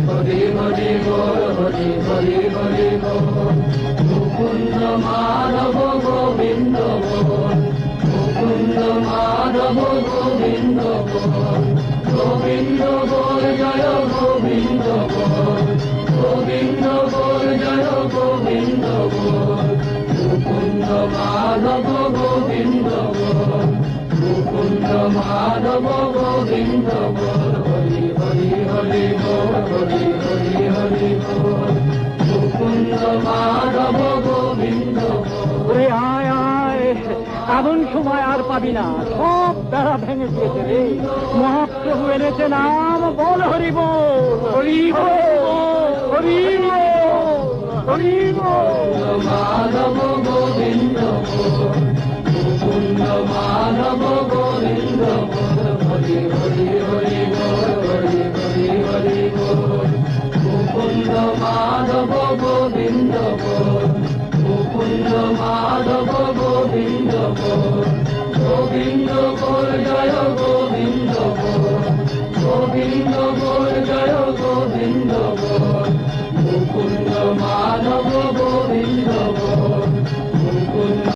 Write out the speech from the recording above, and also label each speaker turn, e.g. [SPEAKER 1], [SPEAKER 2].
[SPEAKER 1] হরি হরি বল হরি হরি হরি বল মুকুন্দ মাধব গোবিন্দ বল মুকুন্দ মাধব গোবিন্দ বল গোবিন্দ বল জয় গোবিন্দ বল গোবিন্দ বল জয় গোবিন্দ বল মুকুন্দ মাধব গোবিন্দ বল মুকুন্দ মাধব গোবিন্দ বল হরি হরি হরি বল হরি হরি হরি বল মুকুন্দ মাধব গোবিন্দ
[SPEAKER 2] ওরে আয় আয়, এমন সময় আর পাবি না, সব বেড়া ভেঙে দিয়েছে রে। মহাপ্রভু এনেছে নাম, বল হরি বল হরি বল হরি বল হরি বল।
[SPEAKER 1] মাধব গোবিন্দ বল মুকুন্দ মাধব গোবিন্দ বল হরি হরি হরি